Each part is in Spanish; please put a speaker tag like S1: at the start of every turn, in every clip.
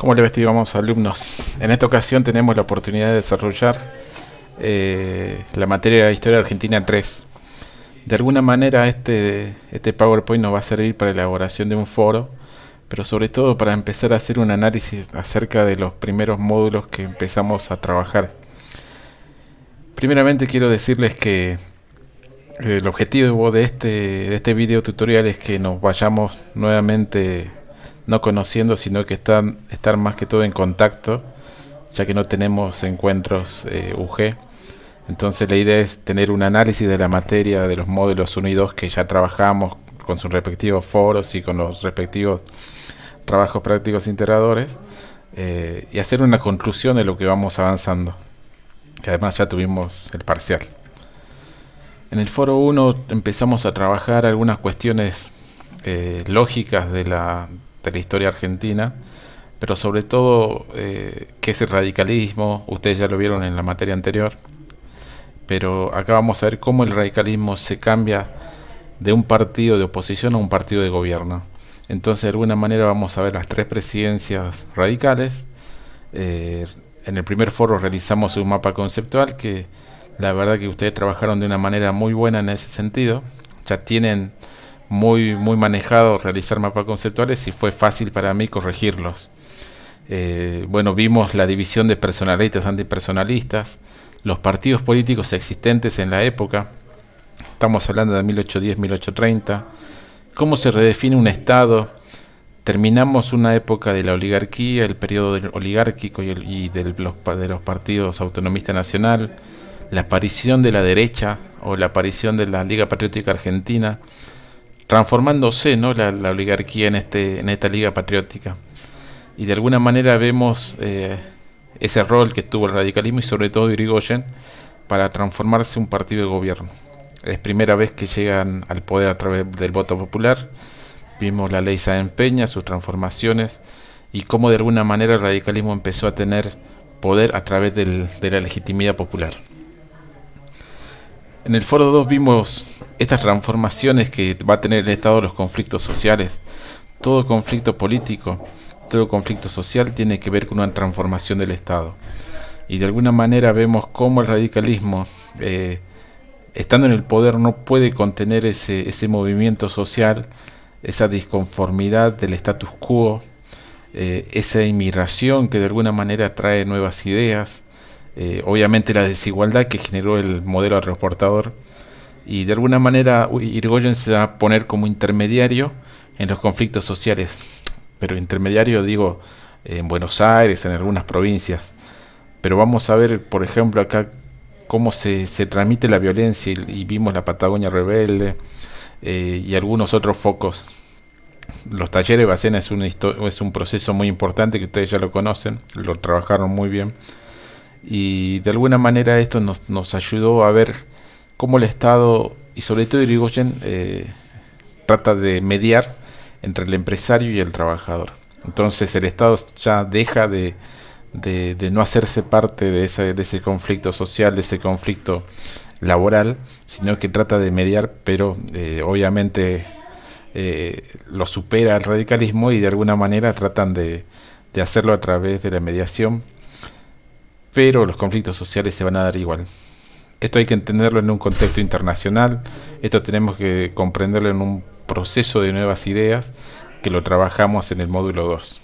S1: ¿Cómo le vestimos alumnos? En esta ocasión tenemos la oportunidad de desarrollar la materia de Historia Argentina 3. De alguna manera este PowerPoint nos va a servir para la elaboración de un foro, pero sobre todo para empezar a hacer un análisis acerca de los primeros módulos que empezamos a trabajar. Primeramente quiero decirles que el objetivo de este video tutorial es que nos vayamos nuevamente no conociendo, sino que estar más que todo en contacto, ya que no tenemos encuentros UG. Entonces la idea es tener un análisis de la materia de los módulos 1 y 2 que ya trabajamos con sus respectivos foros y con los respectivos trabajos prácticos integradores, y hacer una conclusión de lo que vamos avanzando, que además ya tuvimos el parcial. En el foro 1 empezamos a trabajar algunas cuestiones lógicas de la historia argentina, pero sobre todo qué es el radicalismo. Ustedes ya lo vieron en la materia anterior, pero acá vamos a ver cómo el radicalismo se cambia de un partido de oposición a un partido de gobierno. Entonces de alguna manera vamos a ver las tres presidencias radicales. En el primer foro realizamos un mapa conceptual que la verdad que ustedes trabajaron de una manera muy buena en ese sentido. Ya tienen muy manejado realizar mapas conceptuales y fue fácil para mí corregirlos. Bueno, vimos la división de personalistas, antipersonalistas, los partidos políticos existentes en la época. Estamos hablando de 1810-1830. Cómo se redefine un Estado. Terminamos una época de la oligarquía, el periodo oligárquico y de los partidos autonomista nacional, la aparición de la derecha o la aparición de la Liga Patriótica Argentina, transformándose, ¿no?, la oligarquía en esta Liga Patriótica. Y de alguna manera vemos ese rol que tuvo el radicalismo y sobre todo Irigoyen para transformarse en un partido de gobierno. Es primera vez que llegan al poder a través del voto popular. Vimos la ley Sáenz Peña, sus transformaciones y cómo de alguna manera el radicalismo empezó a tener poder a través de la legitimidad popular. En el foro 2 vimos estas transformaciones que va a tener el Estado, los conflictos sociales. Todo conflicto político, todo conflicto social tiene que ver con una transformación del Estado. Y de alguna manera vemos cómo el radicalismo, estando en el poder, no puede contener ese movimiento social, esa disconformidad del status quo, esa inmigración que de alguna manera trae nuevas ideas. Obviamente la desigualdad que generó el modelo aeroportador, y de alguna manera Irigoyen se va a poner como intermediario en los conflictos sociales, pero intermediario digo en Buenos Aires, en algunas provincias. Pero vamos a ver, por ejemplo, acá cómo se transmite la violencia y vimos la Patagonia rebelde y algunos otros focos. Los talleres Bacena es un proceso muy importante que ustedes ya lo conocen, lo trabajaron muy bien. Y de alguna manera esto nos ayudó a ver cómo el Estado y sobre todo Irigoyen trata de mediar entre el empresario y el trabajador. Entonces el Estado ya deja de no hacerse parte de ese conflicto social, de ese conflicto laboral, sino que trata de mediar, pero obviamente lo supera el radicalismo y de alguna manera tratan de hacerlo a través de la mediación. Pero los conflictos sociales se van a dar igual. Esto hay que entenderlo en un contexto internacional. Esto tenemos que comprenderlo en un proceso de nuevas ideas que lo trabajamos en el módulo 2.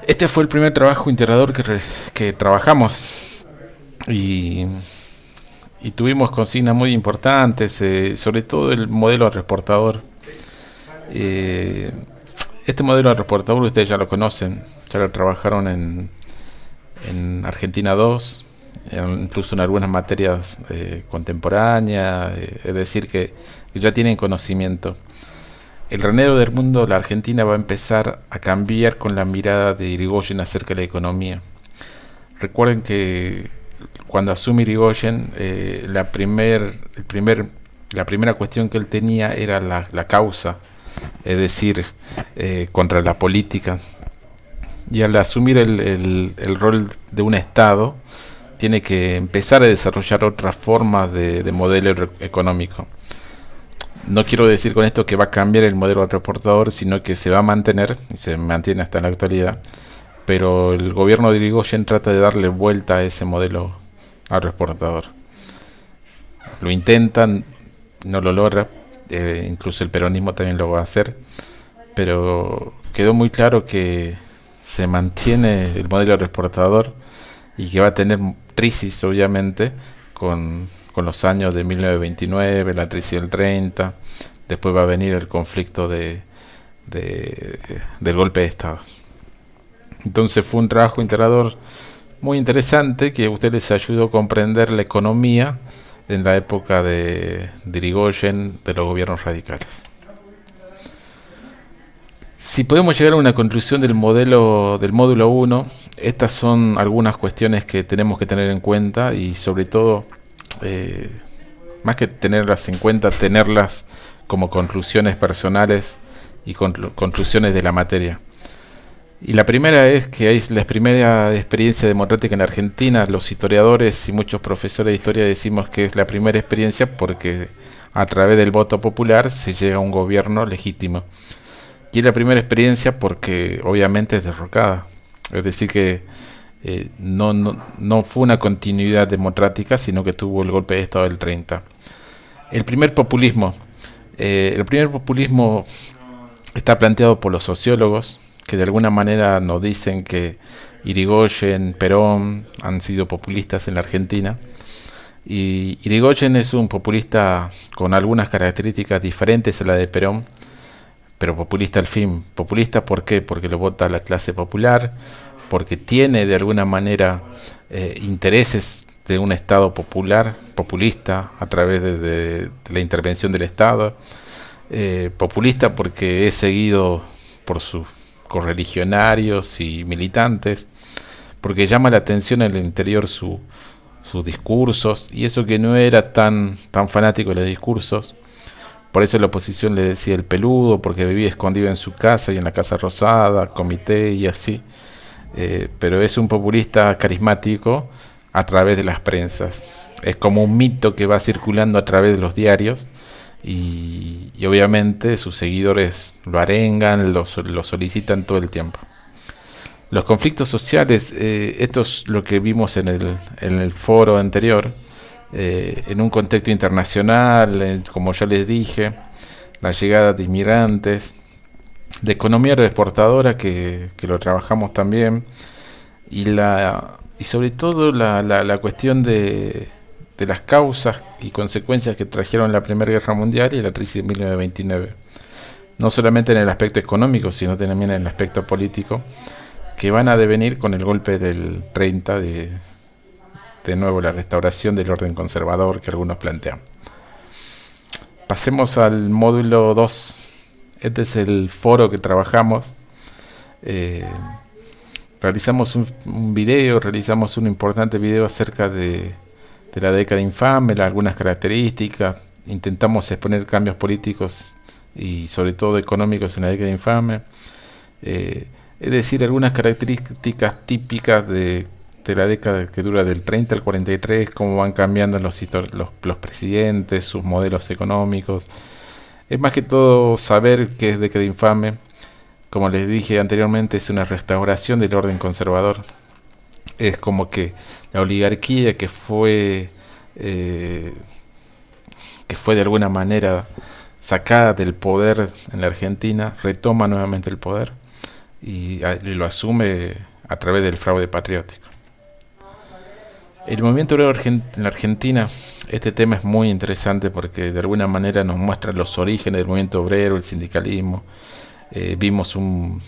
S1: Este fue el primer trabajo integrador que trabajamos y tuvimos consignas muy importantes, sobre todo el modelo aeroportador. Este modelo aeroportador ustedes ya lo conocen, ya lo trabajaron en Argentina 2, incluso en algunas materias contemporáneas, es decir, que ya tienen conocimiento. El granero del mundo, la Argentina, va a empezar a cambiar con la mirada de Irigoyen acerca de la economía. Recuerden que cuando asume Irigoyen, la primera cuestión que él tenía era la causa, es decir, contra la política. Y al asumir el rol de un Estado, tiene que empezar a desarrollar otras formas de modelo económico. No quiero decir con esto que va a cambiar el modelo agroexportador, sino que se va a mantener, y se mantiene hasta la actualidad, pero el gobierno de Irigoyen trata de darle vuelta a ese modelo agroexportador. Lo intentan, no lo logra, incluso el peronismo también lo va a hacer, pero quedó muy claro que se mantiene el modelo agroexportador y que va a tener crisis, obviamente, con los años de 1929, la crisis del 30, después va a venir el conflicto del golpe de Estado. Entonces fue un trabajo integrador muy interesante que a ustedes les ayudó a comprender la economía en la época de Irigoyen, de los gobiernos radicales. Si podemos llegar a una conclusión del módulo 1, estas son algunas cuestiones que tenemos que tener en cuenta y sobre todo, más que tenerlas en cuenta, tenerlas como conclusiones personales y conclusiones de la materia. Y la primera es que es la primera experiencia democrática en Argentina. Los historiadores y muchos profesores de historia decimos que es la primera experiencia porque a través del voto popular se llega a un gobierno legítimo. Y es la primera experiencia porque obviamente es derrocada. Es decir que no fue una continuidad democrática, sino que tuvo el golpe de Estado del 30. El primer populismo está planteado por los sociólogos, que de alguna manera nos dicen que Irigoyen, Perón han sido populistas en la Argentina. Y Irigoyen es un populista con algunas características diferentes a la de Perón, pero populista al fin. Populista, ¿por qué? Porque lo vota la clase popular, porque tiene de alguna manera intereses de un Estado popular, populista, a través de la intervención del Estado. Populista porque es seguido por sus correligionarios y militantes, porque llama la atención en el interior sus discursos, y eso que no era tan fanático de los discursos. Por eso la oposición le decía el peludo, porque vivía escondido en su casa y en la Casa Rosada, comité y así. Pero es un populista carismático a través de las prensas. Es como un mito que va circulando a través de los diarios. Y obviamente sus seguidores lo arengan, lo solicitan todo el tiempo. Los conflictos sociales, esto es lo que vimos en el foro anterior, en un contexto internacional, como ya les dije, la llegada de inmigrantes, la economía reexportadora que lo trabajamos también, y sobre todo la cuestión de las causas y consecuencias que trajeron la Primera Guerra Mundial y la crisis de 1929. No solamente en el aspecto económico, sino también en el aspecto político, que van a devenir con el golpe del 30 de nuevo la restauración del orden conservador que algunos plantean. Pasemos al módulo 2. Este es el foro que trabajamos. Realizamos realizamos un importante video acerca de la década infame, algunas características, intentamos exponer cambios políticos y sobre todo económicos en la década infame, es decir, algunas características típicas de la década que dura del 30 al 43, cómo van cambiando los presidentes, sus modelos económicos. Es más que todo saber qué es década infame. Como les dije anteriormente, es una restauración del orden conservador. Es como que la oligarquía que fue de alguna manera sacada del poder en la Argentina, retoma nuevamente el poder y lo asume a través del fraude patriótico. El movimiento obrero en la Argentina, este tema es muy interesante porque de alguna manera nos muestra los orígenes del movimiento obrero, el sindicalismo. Vimos un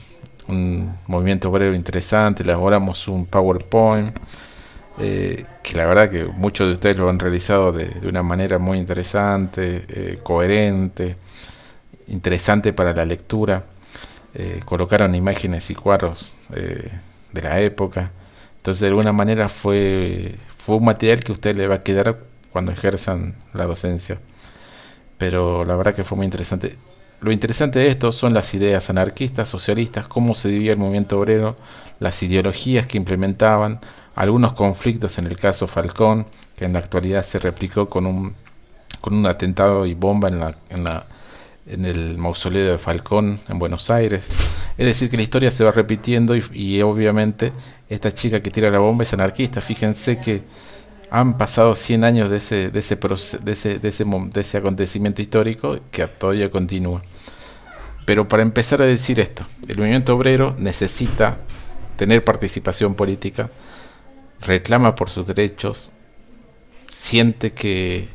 S1: movimiento obrero interesante, elaboramos un PowerPoint, que la verdad que muchos de ustedes lo han realizado de una manera muy interesante, coherente, interesante para la lectura. Colocaron imágenes y cuadros de la época. Entonces de alguna manera fue un material que a ustedes les va a quedar cuando ejerzan la docencia. Pero la verdad que fue muy interesante. Lo interesante de esto son las ideas anarquistas, socialistas, cómo se dividía el movimiento obrero, las ideologías que implementaban, algunos conflictos en el caso Falcón, que en la actualidad se replicó con con un atentado y bomba en el mausoleo de Falcón en Buenos Aires. Es decir, que la historia se va repitiendo y obviamente esta chica que tira la bomba es anarquista. Fíjense que han pasado 100 años de ese acontecimiento histórico que todavía continúa. Pero para empezar a decir esto, el movimiento obrero necesita tener participación política, reclama por sus derechos, siente que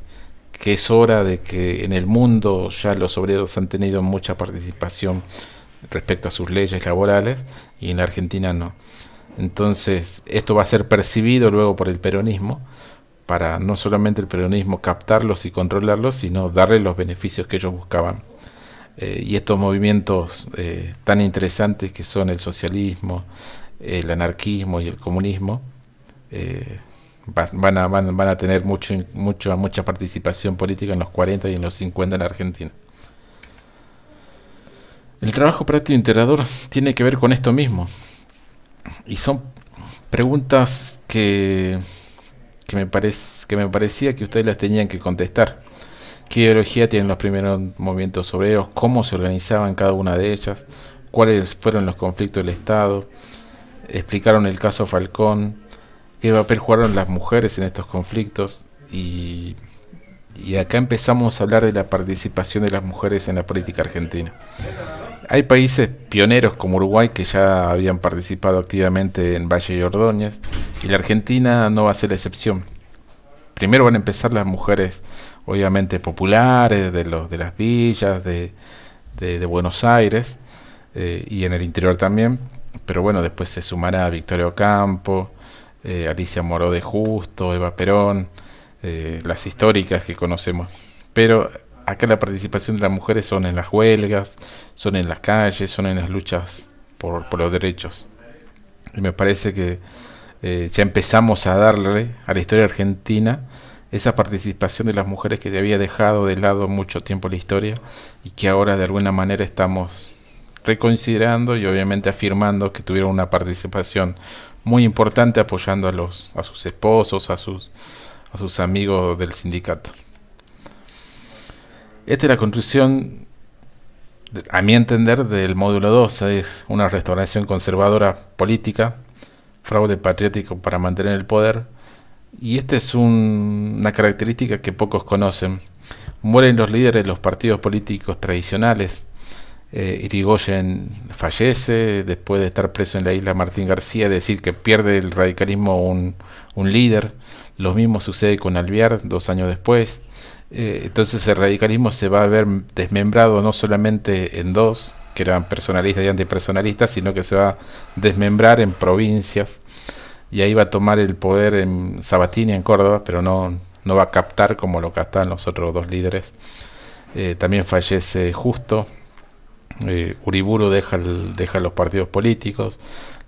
S1: es hora de que en el mundo ya los obreros han tenido mucha participación respecto a sus leyes laborales y en la Argentina no. Entonces esto va a ser percibido luego por el peronismo, para no solamente el peronismo captarlos y controlarlos, sino darle los beneficios que ellos buscaban. Y estos movimientos tan interesantes que son el socialismo, el anarquismo y el comunismo, van a tener mucha participación política en los 40 y en los 50 en la Argentina. El trabajo práctico integrador tiene que ver con esto mismo, y son preguntas que me parecía que ustedes las tenían que contestar. ¿Qué ideología tienen los primeros movimientos obreros? ¿Cómo se organizaban cada una de ellas? ¿Cuáles fueron los conflictos del Estado? Explicaron el caso Falcón. ¿Qué papel jugaron las mujeres en estos conflictos? Y acá empezamos a hablar de la participación de las mujeres en la política argentina. Hay países pioneros como Uruguay que ya habían participado activamente en Valle y Ordóñez, y la Argentina no va a ser la excepción. Primero van a empezar las mujeres, obviamente populares, de las villas, de Buenos Aires, y en el interior también, pero bueno, después se sumará Victoria Ocampo, Alicia Moró de Justo, Eva Perón, las históricas que conocemos. Pero acá la participación de las mujeres son en las huelgas, son en las calles, son en las luchas por los derechos. Y me parece que ya empezamos a darle a la historia argentina esa participación de las mujeres que había dejado de lado mucho tiempo la historia, y que ahora de alguna manera estamos reconsiderando y obviamente afirmando que tuvieron una participación muy importante, apoyando a sus esposos, a sus amigos del sindicato. Esta es la conclusión, a mi entender, del módulo 2. Es una restauración conservadora política, fraude patriótico para mantener el poder. Y esta es una característica que pocos conocen. Mueren los líderes de los partidos políticos tradicionales. Irigoyen fallece después de estar preso en la isla Martín García, es decir, que pierde el radicalismo un líder. Lo mismo sucede con Alvear 2 años después. Entonces el radicalismo se va a ver desmembrado no solamente en dos, que eran personalistas y antipersonalistas, sino que se va a desmembrar en provincias, y ahí va a tomar el poder en Sabatini, en Córdoba, pero no va a captar como lo captan los otros dos líderes. También fallece Justo. Uriburu deja los partidos políticos.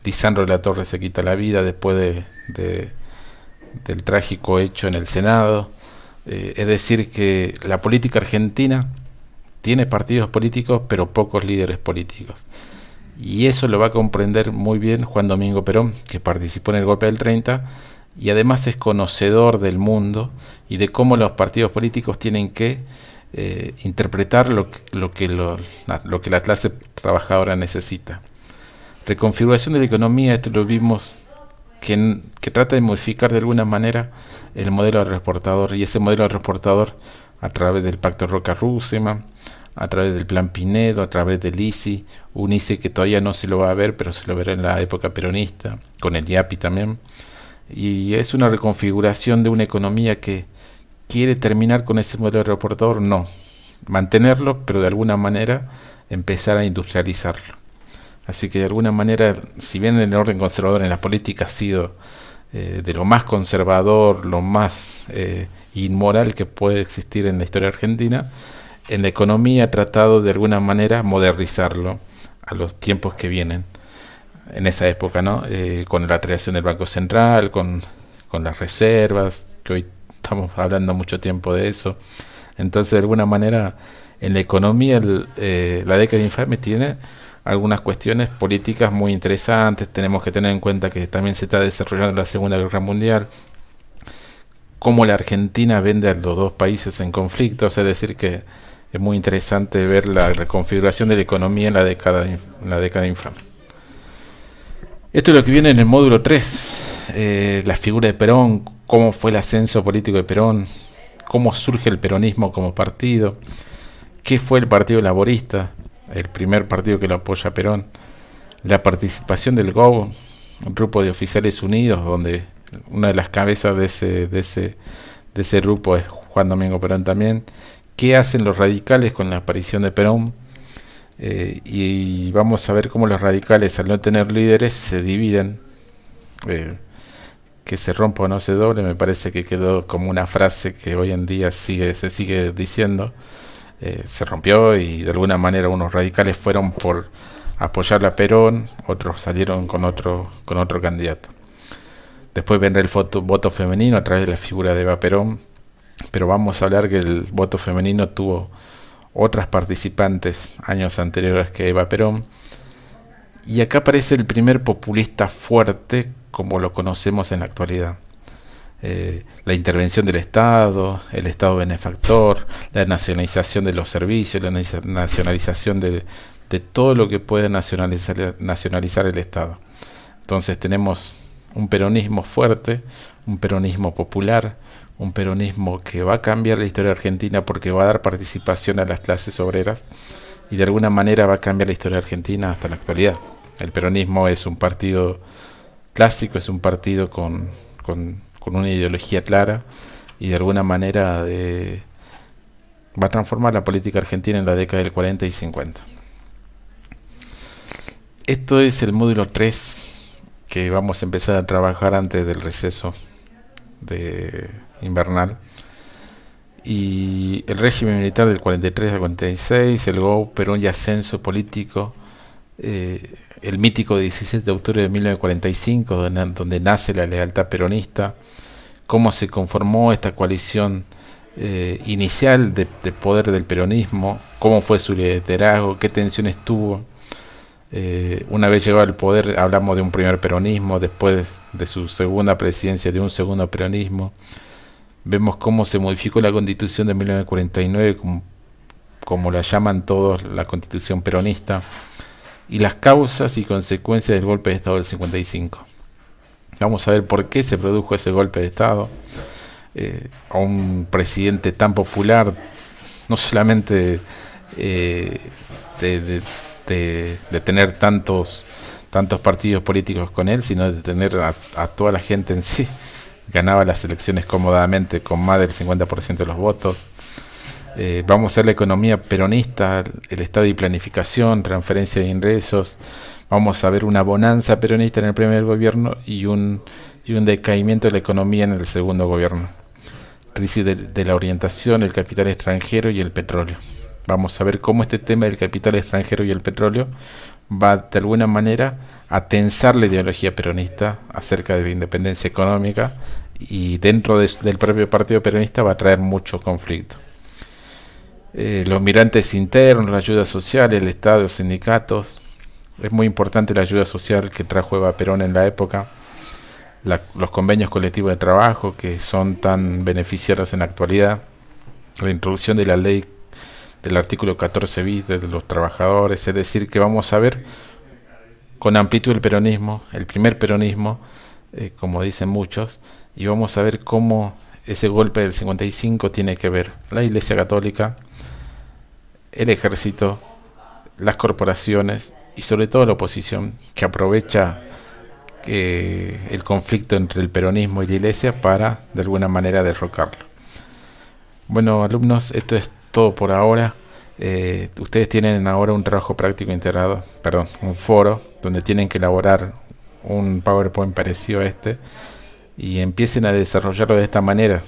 S1: Lisandro de la Torre se quita la vida después del trágico hecho en el Senado. Es decir, que la política argentina tiene partidos políticos pero pocos líderes políticos, y eso lo va a comprender muy bien Juan Domingo Perón, que participó en el golpe del 30 y además es conocedor del mundo y de cómo los partidos políticos tienen que interpretar lo que la clase trabajadora necesita. Reconfiguración de la economía, esto lo vimos, que trata de modificar de alguna manera el modelo del exportador, y ese modelo del exportador a través del Pacto Roca-Rússema, a través del Plan Pinedo, a través del ICI, un ICI que todavía no se lo va a ver, pero se lo verá en la época peronista, con el IAPI también. Y es una reconfiguración de una economía que quiere terminar con ese modelo de exportador, no, mantenerlo, pero de alguna manera empezar a industrializarlo. Así que de alguna manera, si bien el orden conservador en la política ha sido de lo más conservador, lo más inmoral que puede existir en la historia argentina, en la economía ha tratado de alguna manera modernizarlo a los tiempos que vienen. En esa época, ¿no? Con la creación del Banco Central, con las reservas, que hoy estamos hablando mucho tiempo de eso. Entonces, de alguna manera, en la economía, la década infame tiene algunas cuestiones políticas muy interesantes. Tenemos que tener en cuenta que también se está desarrollando la Segunda Guerra Mundial, cómo la Argentina vende a los dos países en conflicto, es decir que es muy interesante ver la reconfiguración de la economía en la década infame. Esto es lo que viene en el módulo 3, la figura de Perón, cómo fue el ascenso político de Perón, cómo surge el peronismo como partido, qué fue el Partido Laborista, el primer partido que lo apoya a Perón, la participación del GOB, un grupo de oficiales unidos, donde una de las cabezas de ese grupo es Juan Domingo Perón también, qué hacen los radicales con la aparición de Perón, y vamos a ver cómo los radicales, al no tener líderes, se dividen, que se rompa o no se doble. Me parece que quedó como una frase que hoy en día se sigue diciendo. Se rompió y de alguna manera unos radicales fueron por apoyar a Perón, otros salieron con otro candidato. Después vendrá el voto femenino a través de la figura de Eva Perón, pero vamos a hablar que el voto femenino tuvo otras participantes años anteriores que Eva Perón, y acá aparece el primer populista fuerte como lo conocemos en la actualidad. La intervención del Estado, el Estado benefactor, la nacionalización de los servicios, la nacionalización de todo lo que puede nacionalizar el Estado. Entonces tenemos un peronismo fuerte, un peronismo popular, un peronismo que va a cambiar la historia argentina porque va a dar participación a las clases obreras y de alguna manera va a cambiar la historia argentina hasta la actualidad. El peronismo es un partido clásico, es un partido con una ideología clara y de alguna manera va a transformar la política argentina en la década del 40 y 50. Esto es el módulo 3 que vamos a empezar a trabajar antes del receso invernal. Y el régimen militar del 43 al 46, el GOB, Perón y ascenso político, el mítico 17 de octubre de 1945, donde nace la lealtad peronista, cómo se conformó esta coalición inicial de poder del peronismo, cómo fue su liderazgo, qué tensiones tuvo. Una vez llegado al poder hablamos de un primer peronismo, después de su segunda presidencia de un segundo peronismo. Vemos cómo se modificó la Constitución de 1949, como la llaman todos, la Constitución peronista, y las causas y consecuencias del golpe de Estado del 55. Vamos a ver por qué se produjo ese golpe de Estado, a un presidente tan popular, no solamente de tener tantos partidos políticos con él, sino de tener a toda la gente en sí. Ganaba las elecciones cómodamente con más del 50% de los votos. Vamos a ver la economía peronista, el estado de planificación, transferencia de ingresos. Vamos a ver una bonanza peronista en el primer gobierno y un decaimiento de la economía en el segundo gobierno. Crisis de la orientación, el capital extranjero y el petróleo. Vamos a ver cómo este tema del capital extranjero y el petróleo va de alguna manera a tensar la ideología peronista acerca de la independencia económica, y dentro del propio partido peronista va a traer mucho conflicto. Los migrantes internos, la ayuda social, el Estado, los sindicatos. Es muy importante la ayuda social que trajo Eva Perón en la época, los convenios colectivos de trabajo que son tan beneficiarios en la actualidad, la introducción de la ley del artículo 14 bis de los trabajadores. Es decir, que vamos a ver con amplitud el peronismo, el primer peronismo, como dicen muchos, y vamos a ver cómo ese golpe del 55 tiene que ver la Iglesia Católica, el ejército, las corporaciones y sobre todo la oposición, que aprovecha el conflicto entre el peronismo y la Iglesia para de alguna manera derrocarlo. Bueno, alumnos, esto es todo por ahora. Ustedes tienen ahora un trabajo práctico integrado, un foro donde tienen que elaborar un PowerPoint parecido a este y empiecen a desarrollarlo de esta manera,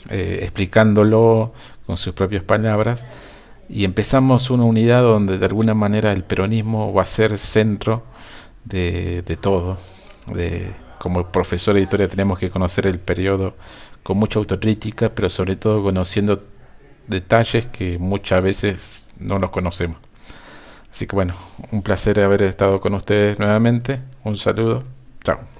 S1: explicándolo con sus propias palabras, y empezamos una unidad donde de alguna manera el peronismo va a ser centro de todo. Como profesor de historia tenemos que conocer el periodo con mucha autocrítica, pero sobre todo conociendo detalles que muchas veces no los conocemos. Así que bueno, un placer haber estado con ustedes nuevamente. Un saludo. Chao.